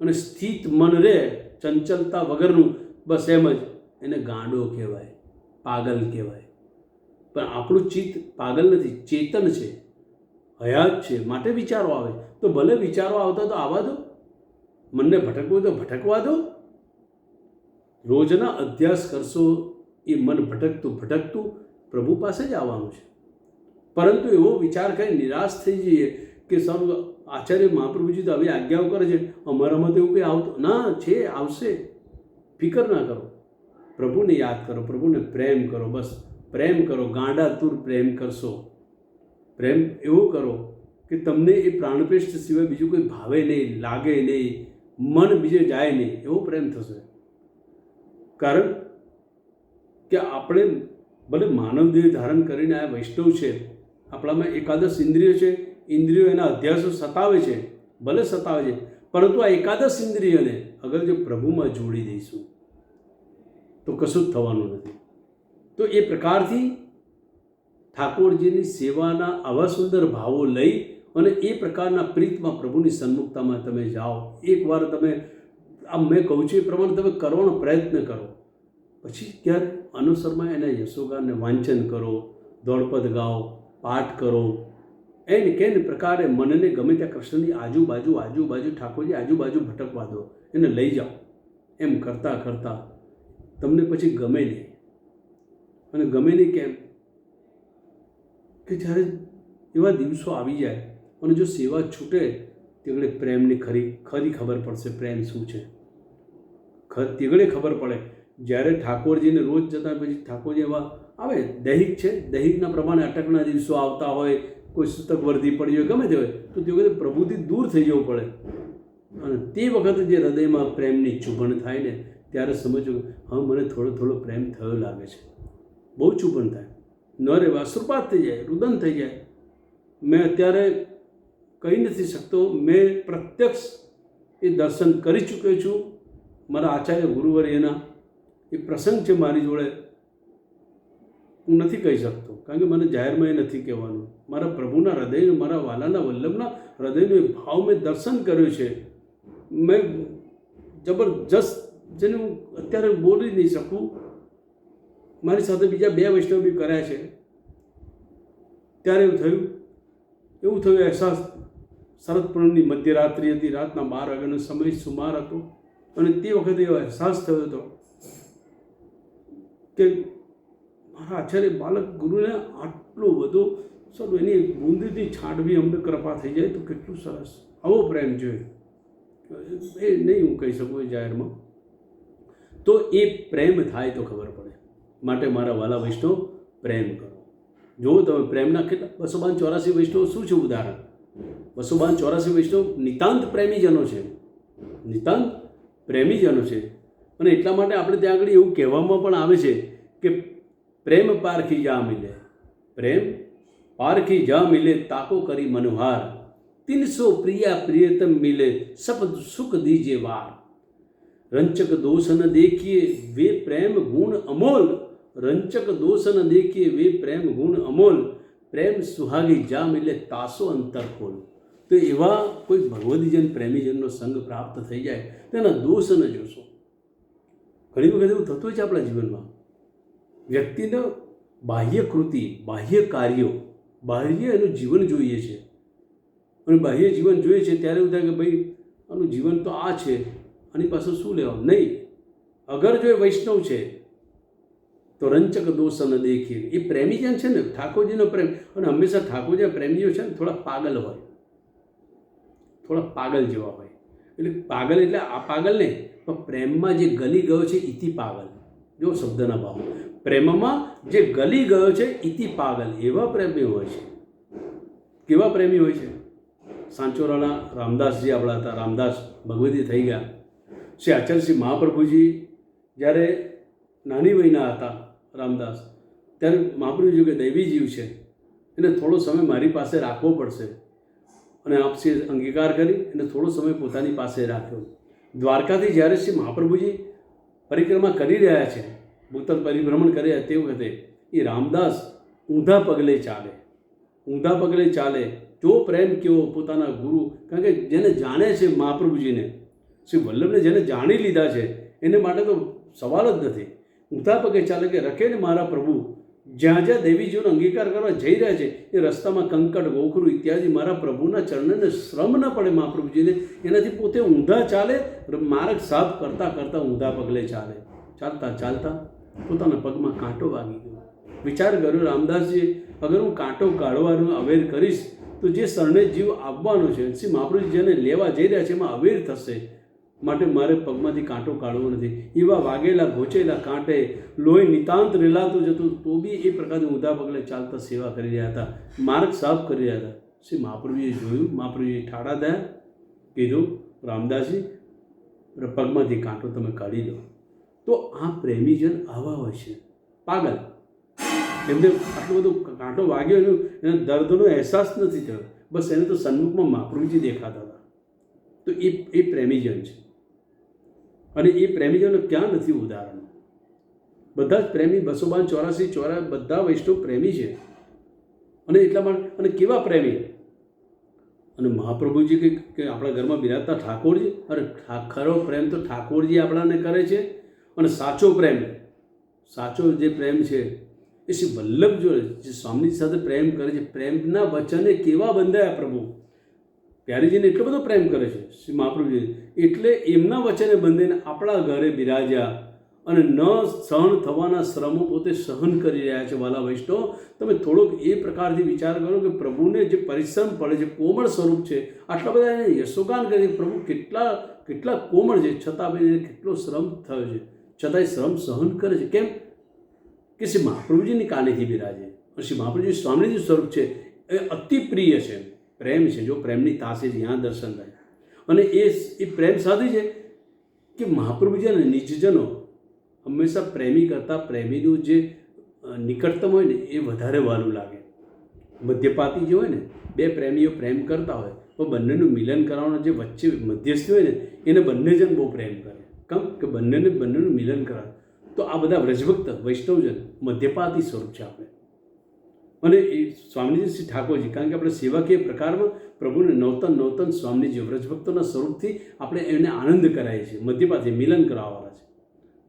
અને સ્થિત મન રહે, ચંચલતા વગરનું, બસ એમ જ, એને ગાંડો કહેવાય, પાગલ કહેવાય. પણ આપણું ચિત્ત પાગલ નથી, ચેતન છે, હયાત છે. માટે વિચારો આવે તો ભલે વિચારો આવતા તો આવવા દો, મનને ભટકવું તો ભટકવા દો. રોજના અભ્યાસ કરશો એ મન ભટકતું પ્રભુ પાસે જ આવવાનું છે. પરંતુ એવો વિચાર કરી નિરાશ થઈ જઈએ કે સારું આચાર્ય મહાપ્રભુજી તો આવી આજ્ઞાઓ કરે છે, અમારામાં તો એવું કંઈ આવતું ના છે, આવશે. ફિકર ના કરો, પ્રભુને યાદ કરો, પ્રભુને પ્રેમ કરો. બસ પ્રેમ કરો, ગાંડા તુર પ્રેમ કરશો. પ્રેમ એવો કરો કે તમને એ પ્રાણપેષ્ઠ સિવાય બીજું કોઈ ભાવે નહીં, લાગે નહીં, મન બીજે જાય નહીં. એવો પ્રેમ થશે. કારણ કે આપણે ભલે માનવ દેહ ધારણ કરીને આ વૈષ્ણવ છે, આપણામાં એકાદશ ઇન્દ્રિય છે, ઇન્દ્રિયો એના અધ્યાસો સતાવે છે, ભલે સતાવે છે, પરંતુ આ એકાદશ ઇન્દ્રિયને અગર જો પ્રભુમાં જોડી દઈશું તો કશું જ થવાનું નથી. તો એ પ્રકારથી ઠાકોરજીની સેવાના આવા સુંદર ભાવો લઈ અને એ પ્રકારના પ્રીતમાં પ્રભુની સન્મુખતામાં તમે જાઓ. એકવાર તમે આ મેં કહું છું એ પ્રમાણે તમે કરવાનો પ્રયત્ન કરો. પછી ક્યારે અનુસરમાં એના યશોગાનને વાંચન કરો, દોડપદ ગાઓ, પાઠ કરો. એને કેને પ્રકારે મનને ગમે ત્યાં કૃષ્ણની આજુબાજુ ઠાકોરજી આજુબાજુ ભટકવા દો, એને લઈ જાઓ. એમ કરતાં કરતાં તમને પછી ગમે નહીં. અને ગમે નહીં કેમ કે જ્યારે એવા દિવસો આવી જાય અને જો સેવા છૂટે તેગળે પ્રેમની ખરી ખબર પડશે. પ્રેમ શું છે તેગળે ખબર પડે. જ્યારે ઠાકોરજીને રોજ જતા પછી ઠાકોરજી એવા આવે, દૈહિક છે, દૈહિકના પ્રમાણે અટકના દિવસો આવતા હોય, કોઈ સૂતક વર્ધી પડી હોય, ગમે તે હોય, તો તે વખતે પ્રભુથી દૂર થઈ જવું પડે. અને તે વખતે જે હૃદયમાં પ્રેમની ચૂંટણ થાય ને ત્યારે સમજો હવે મને થોડો થોડો પ્રેમ થયો લાગે છે. બહુ ચૂંટણ થાય, ન રહેવા શુરુઆત થઈ જાય, રુદન થઈ જાય. મેં અત્યારે કહી નથી શકતો, મેં પ્રત્યક્ષ એ દર્શન કરી ચૂક્યો છું. મારા આચાર્ય ગુરુવર્યના એ પ્રસંગ છે મારી જોડે, હું નથી કહી શકતો કારણ કે મને જાહેરમાં એ નથી કહેવાનું. મારા પ્રભુના હૃદયનું, મારા વાલાના વલ્લભના હૃદયનું એ ભાવ મેં દર્શન કર્યું છે. મેં જબરજસ્ત, જેને હું અત્યારે બોલી નહીં શકું. મારી સાથે બીજા 2 વૈષ્ણવ બી કર્યા છે. ત્યારે એવું થયું અહેસાસ. શરદ પૂનમની મધ્યરાત્રિ હતી, રાતના 12 વાગ્યાનો સમય સુમાર હતો. અને તે વખતે એવો અહેસાસ થયો હતો કે મારા આચાર્ય બાલક ગુરુને આટલો બધો સર એની બુંદીથી છાંટવી અમને કૃપા થઈ જાય તો કેટલું સરસ. આવો પ્રેમ જોઈએ એ નહીં હું કહી શકું એ જાહેરમાં. તો એ પ્રેમ થાય તો ખબર પડે. માટે મારા વાલા વૈષ્ણવ પ્રેમ કરો. જુઓ તમે પ્રેમના કેટલા 284 વૈષ્ણવ શું છે ઉદાહરણ. 284 વૈષ્ણવ નિતાંત પ્રેમીજનો છે, નિતાંત પ્રેમીજનો છે. અને એટલા માટે આપણે ત્યાં આગળ એવું કહેવામાં પણ આવે છે કે પ્રેમ પારખી જા મિલે, પ્રેમ પારખી જા મિલે તાકો કરી મનોહાર, 300 પ્રિયા પ્રિયતમ મિલે સબ સુખ દીજે વાર. રંચક દોષ ન દેખીએ વે પ્રેમ ગુણ અમોલ, રંચક દોષ ન દેખીએ વે પ્રેમ ગુણ અમોલ, પ્રેમ સુહાગી જા મિલે તાસો અંતર ખોલ. તો એવા કોઈ ભગવદીજન પ્રેમીજનનો સંગ પ્રાપ્ત થઈ જાય તેના દોષ ન જોશો. ઘણી વખત એવું થતું હોય છે આપણા જીવનમાં. વ્યક્તિને બાહ્ય કૃતિ, બાહ્ય કાર્યો, બાહ્ય એનું જીવન જોઈએ છે. અને બાહ્ય જીવન જોઈએ છે ત્યારે એવું થાય કે ભાઈ આનું જીવન તો આ છે, આની પાસે શું લેવા. નહીં, અગર જો એ વૈષ્ણવ છે તો રંચક દોષ ન દેખીએ. એ પ્રેમીજન છે ને, ઠાકોરજીનો પ્રેમ. અને હંમેશા ઠાકોરજીના પ્રેમીઓ છે ને થોડા પાગલ હોય, થોડા પાગલ જેવા હોય. એટલે પાગલ એટલે આ પાગલ નહીં, પણ પ્રેમમાં જે ગલી ગયો છે ઇતિ પાગલ. જો શબ્દના ભાવ, પ્રેમમાં જે ગલી ગયો છે ઇતિ પાગલ, એવા પ્રેમી હોય છે. કેવા પ્રેમી હોય છે? સાંચોરાના રામદાસજી આપણા હતા, રામદાસ ભગવતી થઈ ગયા. શ્રી આચાર્યશ્રી મહાપ્રભુજી જ્યારે નાની વયના હતા રામદાસ, ત્યારે મહાપ્રભુજી કે દૈવી જીવ છે, એને થોડો સમય મારી પાસે રાખવો પડશે. અને આપશે અંગીકાર કરી એને થોડો સમય પોતાની પાસે રાખ્યો. દ્વારકાથી જ્યારે શ્રી મહાપ્રભુજી પરિક્રમા કરી રહ્યા છે, ભૂતલ પરિભ્રમણ કરી રહ્યા તે વખતે એ રામદાસ ઊંધા પગલે ચાલે, ઊંધા પગલે ચાલે. જો પ્રેમ કેવો પોતાના ગુરુ, કારણ કે જેને જાણે છે મહાપ્રભુજીને, શ્રી વલ્લભને જેને જાણી લીધા છે એને માટે તો સવાલ જ નથી. ઊંધા પગે ચાલે કે રખે ને મારા પ્રભુ. જ્યાં જ્યાં દેવીજીઓનો અંગીકાર કરવા જઈ રહ્યા છે એ રસ્તામાં કંકટ, ગોખરું ઇત્યાદિ મારા પ્રભુના ચરણને શ્રમ ન પડે મહાપ્રભુજીને, એનાથી પોતે ઊંધા ચાલે, માર્ગ સાફ કરતાં કરતાં ઊંધા પગલે ચાલે. ચાલતા ચાલતા પોતાના પગમાં કાંટો વાગી ગયો. વિચાર કર્યો રામદાસજી, અગર હું કાંટો કાઢવાનું અવેર કરીશ તો જે શરણે જીવ આવવાનો છે, શ્રી મહાપ્રભુજી જેને લેવા જઈ રહ્યા છે એમાં અવેર થશે. માટે મારે પગમાંથી કાંટો કાઢવો નથી. એવા વાગેલા ઘોચેલા કાંટે લોહી નિતાંત રેલાતું જતું તો બી એ પ્રકારની ઊંધા પગલે ચાલતા સેવા કરી રહ્યા હતા, માર્ગ સાફ કરી રહ્યા હતા. શ્રી મહાપ્રભુએ જોયું, મહાપ્રભુએ ઠાડા થયા, કીધું રામદાસજી પગમાંથી કાંટો તમે કાઢી લો. તો આ પ્રેમીજન આવા હોય છે, પાગલ. એમને આટલો બધો કાંટો વાગ્યો, એને દર્દનો અહેસાસ નથી થયો. બસ એને તો સન્મુખમાં મહાપ્રભુજી દેખાતા હતા. તો એ પ્રેમીજન છે. અને એ પ્રેમીજનો ક્યાં નથી ઉદાહરણ? બધા જ પ્રેમી 284 બધા વૈષ્ણવ પ્રેમી છે. અને એટલા માટે, અને કેવા પ્રેમી! અને મહાપ્રભુજી કે આપણા ઘરમાં બિરાજતા ઠાકોરજી, અરે ખરો પ્રેમ તો ઠાકોરજી આપણાને કરે છે. અને સાચો પ્રેમ, સાચો જે પ્રેમ છે એ શ્રી વલ્લભ જોડે જે સ્વામીજી સાથે પ્રેમ કરે છે. પ્રેમના વચને કેવા બંધાયા પ્રભુ પ્યારીજીને એટલો બધો પ્રેમ કરે છે શ્રી મહાપ્રભુજી, એટલે એમના વચને બંધીને આપણા ઘરે બિરાજ્યા. અને ન સહન થવાના શ્રમો પોતે સહન કરી રહ્યા છે. વાલા વૈષ્ણવ, તમે થોડોક એ પ્રકારથી વિચાર કરો કે પ્રભુને જે પરિશ્રમ પડે છે, કોમળ સ્વરૂપ છે, આટલા બધા એને યશોગાન કરે છે. પ્રભુ કેટલા કોમળ છે, છતાં બી એને કેટલો શ્રમ થયો છે, છતાંય શ્રમ સહન કરે છે. કેમ કે શ્રી મહાપ્રભુજીની કાનેથી બિરાજે. શ્રી મહાપ્રભુજી સ્વામીજી સ્વરૂપ છે એ અતિ પ્રિય છે, પ્રેમ છે. જો પ્રેમની તાસે જ્યાં દર્શન થાય. અને એ પ્રેમ સાધી છે કે મહાપ્રભુજી અને નિજજનો હંમેશા પ્રેમી કરતાં પ્રેમીનું જે નિકટતમ હોય ને એ વધારે વાલું લાગે. મધ્યપાતી જે હોય ને, બે પ્રેમીઓ પ્રેમ કરતા હોય તો બંનેનું મિલન કરાવવાનો જે વચ્ચે મધ્યસ્થી હોય ને એને બંને જણ બહુ પ્રેમ કરે. કેમ કે બંનેનું મિલન કરાવે. તો આ બધા વ્રજભક્ત વૈષ્ણવજન મધ્યપાતી સ્વરૂપ છે આપણે. અને એ સ્વામીજી શ્રી ઠાકોરજી, કારણ કે આપણે સેવાકીય પ્રકારમાં પ્રભુને નવતન સ્વામીજી વ્રજભક્તોના સ્વરૂપથી આપણે એને આનંદ કરાવીએ છીએ. મધ્યપાતી મિલન કરાવવાળા છે.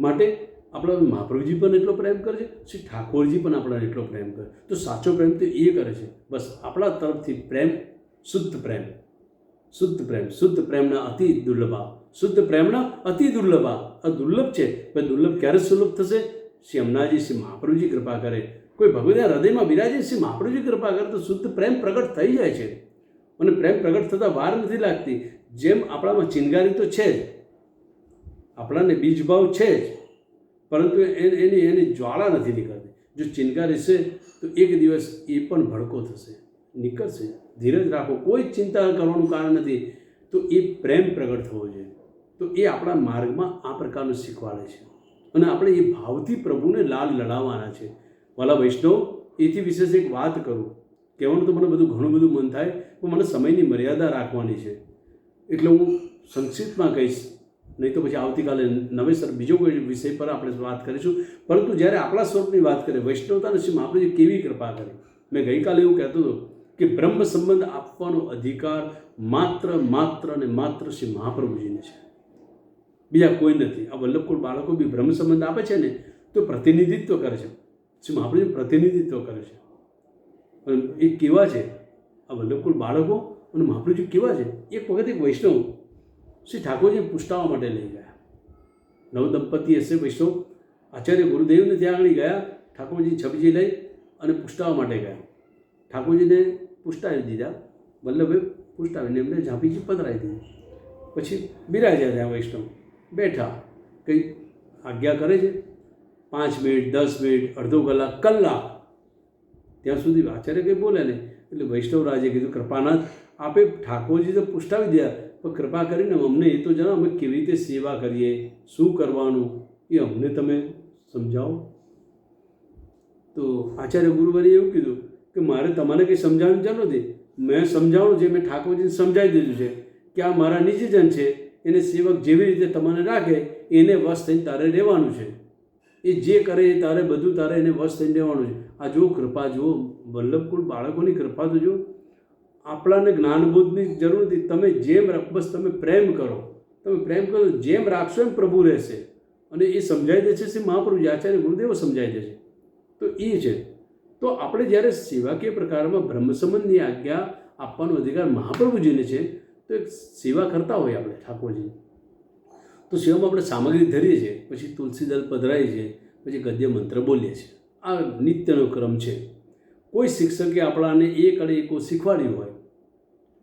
માટે આપણા મહાપ્રભુજી પણ એટલો પ્રેમ કરે છે, શ્રી ઠાકોરજી પણ આપણાને એટલો પ્રેમ કરે. તો સાચો પ્રેમ તો એ કરે છે. બસ આપણા તરફથી પ્રેમ, શુદ્ધ પ્રેમના અતિ દુર્લભા, શુદ્ધ પ્રેમના અતિ દુર્લભા. આ દુર્લભ છે, પણ દુર્લભ ક્યારે સુલભ થશે? શ્રી અમનાજી, શ્રી મહાપ્રભુજી કૃપા કરે, કોઈ ભગવાનના હૃદયમાં બિરાજે, શ્રી મહાપ્રભુજી કૃપા કરે તો શુદ્ધ પ્રેમ પ્રગટ થઈ જાય છે. અને પ્રેમ પ્રગટ થતાં વાર નથી લાગતી. જેમ આપણામાં ચિનગારી તો છે જ, આપણાને બીજભાવ છે જ, પરંતુ એની જ્વાળા નથી નીકળતી. જો ચિનગારી છે તો એક દિવસ એ પણ ભડકો થશે, નીકળશે. ધીરજ રાખો, કોઈ ચિંતા કરવાનું કારણ નથી. તો એ પ્રેમ પ્રગટ થવો જોઈએ. તો એ આપણા માર્ગમાં આ પ્રકારનું શીખવાડે છે. અને આપણે એ ભાવથી પ્રભુને લાલ લડાવવાના છે. વાલા વૈષ્ણવ, એથી વિશેષ એક વાત કરું. કહેવાનું તો મને ઘણું બધું મન થાય, પણ મને સમયની મર્યાદા રાખવાની છે, એટલે હું સંક્ષિપ્તમાં કહીશ. નહીં તો પછી આવતીકાલે નવેસર બીજો કોઈ વિષય પર આપણે વાત કરીશું. પરંતુ જ્યારે આપણા સ્વરૂપની વાત કરીએ, વૈષ્ણવતાને શ્રી મહાપ્રભુજી કેવી કૃપા કરી. મેં ગઈકાલે એવું કહેતો હતો કે બ્રહ્મ સંબંધ આપવાનો અધિકાર માત્ર અને માત્ર શ્રી મહાપ્રભુજીને છે, બીજા કોઈ નથી. આ વલ્લભકુળ બાળકો બી બ્રહ્મ સંબંધ આપે છે ને, તો પ્રતિનિધિત્વ કરે છે, શ્રી મહાપ્રભુજી પ્રતિનિધિત્વ કરે છે. અને એ કેવા છે આ વલ્લભકુળ બાળકો અને મહાપ્રભુજી કેવા છે? એક વખત એક વૈષ્ણવ શ્રી ઠાકોરજીને પુષ્ટાવવા માટે લઈ ગયા. નવદંપતિ હશે વૈષ્ણવ, આચાર્ય ગુરુદેવને ત્યાં આગળ ગયા. ઠાકોરજી છબજી લઈ અને પુષ્ટાવવા માટે ગયા. ઠાકોરજીને પુષ્ટાવી દીધા, વલ્લભે પુષ્ટાવીને એમને ઝાંપીજી પધરાવી દીધી. પછી બિરાજ્યા ત્યાં વૈષ્ણવ, બેઠા, કંઈ આજ્ઞા કરે છે. 5 મિનિટ, 10 મિનિટ, અડધો કલાક, કલાક, ત્યાં સુધી આચાર્ય કંઈ બોલે નહીં. એટલે વૈષ્ણવરાજે કીધું, કૃપાનાથ, આપે ઠાકોરજી તો પુષ્ટાવી દીધા, પણ કૃપા કરીને અમને એ તો જણાવો, અમે કેવી રીતે સેવા કરીએ, શું કરવાનું એ અમને તમે સમજાવો. તો આચાર્ય ગુરુવરે એવું કીધું કે મારે તમારે કંઈ સમજાવવાની જરૂર નથી. મેં સમજાવવાનું છે, મેં ઠાકોરજીને સમજાવી દીધું છે કે આ મારા નિજજન છે, એને સેવક જેવી રીતે તમને રાખે એને વશ થઈને તારે રહેવાનું છે. એ જે કરે એ તારે બધું તારે એને વશ થઈને રહેવાનું છે. આ જો કૃપા જુઓ, વલ્લભકુળ બાળકોની કૃપા તો જુઓ. આપણાને જ્ઞાનબોધની જરૂર નથી. તમે જેમ બસ તમે પ્રેમ કરો, જેમ રાખશો એમ પ્રભુ રહેશે. અને એ સમજાઈ દે છે શ્રી મહાપ્રભુજી, આચાર્ય ગુરુદેવો સમજાઈ દે છે. તો એ છે. તો આપણે જ્યારે સેવાકીય પ્રકારમાં બ્રહ્મ સંબંધની આજ્ઞા આપવાનો અધિકાર મહાપ્રભુજીને છે, તો એક સેવા કરતા હોઈએ આપણે ઠાકોરજી. તો સેવામાં આપણે સામગ્રી ધરીએ છીએ, પછી તુલસીદળ પધરાવીએ છીએ, પછી ગદ્ય મંત્ર બોલીએ છીએ. આ નિત્યનો ક્રમ છે. કોઈ શિક્ષકે આપણાને એક અડે એકો શીખવાડ્યું હોય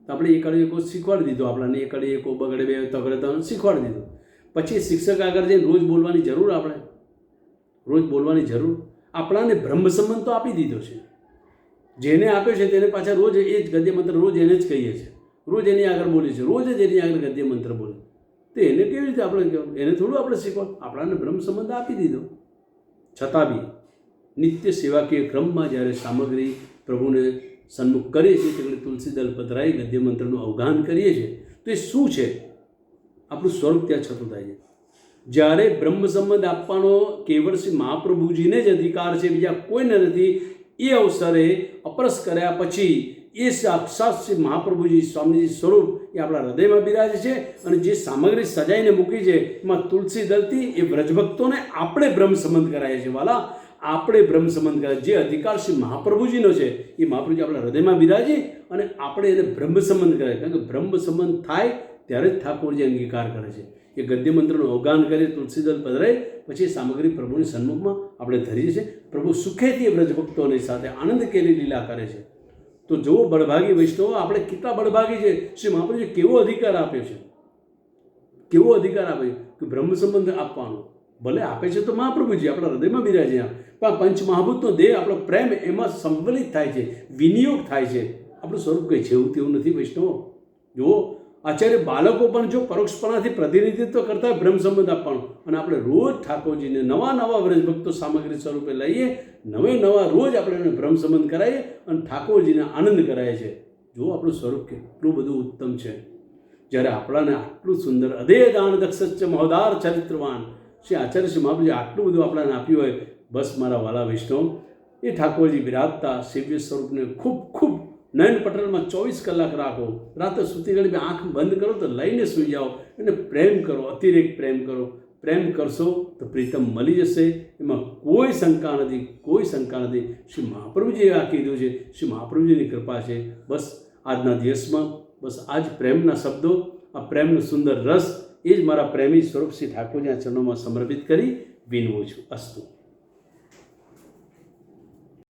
તો આપણે એક અડે એકો શીખવાડી દીધો, આપણાને એક અડે એકો બગડે બે તગડે તો શીખવાડી દીધું. પછી શિક્ષક આગળ જઈને રોજ બોલવાની જરૂર, આપણે રોજ બોલવાની જરૂર? આપણાને બ્રહ્મ સંબંધ તો આપી દીધો છે. જેને આપ્યો છે તેને પાછા રોજ એ જ ગદ્ય મંત્ર રોજ એને જ કહીએ છીએ, રોજ એની આગળ બોલીએ છીએ, રોજ જ એની આગળ ગદ્ય મંત્ર બોલીએ. તો એને કેવી રીતે આપણે કહેવું? એને થોડું આપણે શીખવા? આપણાને બ્રહ્મ સંબંધ આપી દીધો. છતાં બી નિત્ય સેવાકીય ક્રમમાં જ્યારે સામગ્રી પ્રભુને સન્મુખ કરીએ છીએ, એટલે તુલસીદળ પધરાવી ગદ્ય મંત્રનું અવગાહન કરીએ છીએ, તો એ શું છે? આપણું સ્વરૂપ ત્યાં છતું થાય છે. જ્યારે બ્રહ્મ સંબંધ આપવાનો કેવળ શ્રી મહાપ્રભુજીને જ અધિકાર છે, બીજા કોઈને નથી. એ અવસરે અપરસ કર્યા પછી એ સાક્ષાત શ્રી મહાપ્રભુજી સ્વામીજી સ્વરૂપ એ આપણા હૃદયમાં બિરાજે છે. અને જે સામગ્રી સજાઈને મૂકી છે એમાં તુલસી દળથી એ વ્રજભક્તોને આપણે બ્રહ્મ સંબંધ કરાય છે. વાલા, આપણે બ્રહ્મ સંબંધ કરાય. જે અધિકાર શ્રી મહાપ્રભુજીનો છે એ મહાપ્રભુજી આપણા હૃદયમાં બિરાજે અને આપણે એને બ્રહ્મ સંબંધ કરાય. કારણ કે બ્રહ્મ સંબંધ થાય ત્યારે જ ઠાકોરજી અંગીકાર કરે છે. એ ગદ્ય મંત્રનું અવગાહન કરીએ, તુલસીદળ પધરાય, પછી સામગ્રી પ્રભુની સન્મુખમાં આપણે ધરીએ છીએ. પ્રભુ સુખેથી વ્રજભક્તોની સાથે આનંદ કેલી લીલા કરે છે. તો જુઓ બળભાગી વૈષ્ણવો, આપણે કેટલા બળભાગી છે. શ્રી મહાપ્રભુજી કેવો અધિકાર આપ્યો છે, કેવો અધિકાર આપ્યો કે બ્રહ્મ સંબંધ આપવાનો. ભલે આપે છે તો મહાપ્રભુજી આપણા હૃદયમાં બિરાજે, પણ પંચમહાભૂતનો દેહ આપણો પ્રેમ એમાં સંવલિત થાય છે, વિનિયોગ થાય છે. આપણું સ્વરૂપ કંઈ છે એવું તેવું નથી વૈષ્ણવો. જુઓ, આચાર્ય બાળકો પણ જો પરોક્ષપણાથી પ્રતિનિધિત્વ કરતા હોય બ્રહ્મ સંબંધ આપવાનું, અને આપણે રોજ ઠાકોરજીને નવા નવા વ્રજભક્તો સામગ્રી સ્વરૂપે લઈએ, નવા રોજ આપણે એને બ્રહ્મ સંબંધ કરાવીએ અને ઠાકોરજીને આનંદ કરાય છે. જો આપણું સ્વરૂપ કેટલું બધું ઉત્તમ છે. જ્યારે આપણાને આટલું સુંદર અદે દાન દક્ષ મહોદાર ચરિત્રવાન શ્રી આચાર્ય શ્રી મહાપ્રભુજી આટલું બધું આપણાને આપ્યું હોય, બસ મારા વાલા વૈષ્ણવ, એ ઠાકોરજી બિરાજતા સેવ્ય સ્વરૂપને ખૂબ ખૂબ નયન પટલમાં 24 કલાક રાખો. રાતે સૂતી ઘડી આંખ બંધ કરો તો લઈને સૂઈ જાઓ. એને પ્રેમ કરો, અતિરેક પ્રેમ કરો. પ્રેમ કરશો તો પ્રીતમ મળી જશે, એમાં કોઈ શંકા નથી, કોઈ શંકા નથી. શ્રી મહાપ્રભુજીએ આ કીધું છે, શ્રી મહાપ્રભુજીની કૃપા છે. બસ આજના દિવસમાં બસ આ જ પ્રેમના શબ્દો, આ પ્રેમનો સુંદર રસ, એ જ મારા પ્રેમી સ્વરૂપ શ્રી ઠાકોરજીના ચરણોમાં સમર્પિત કરી વિનવું છું. અસ્તુ.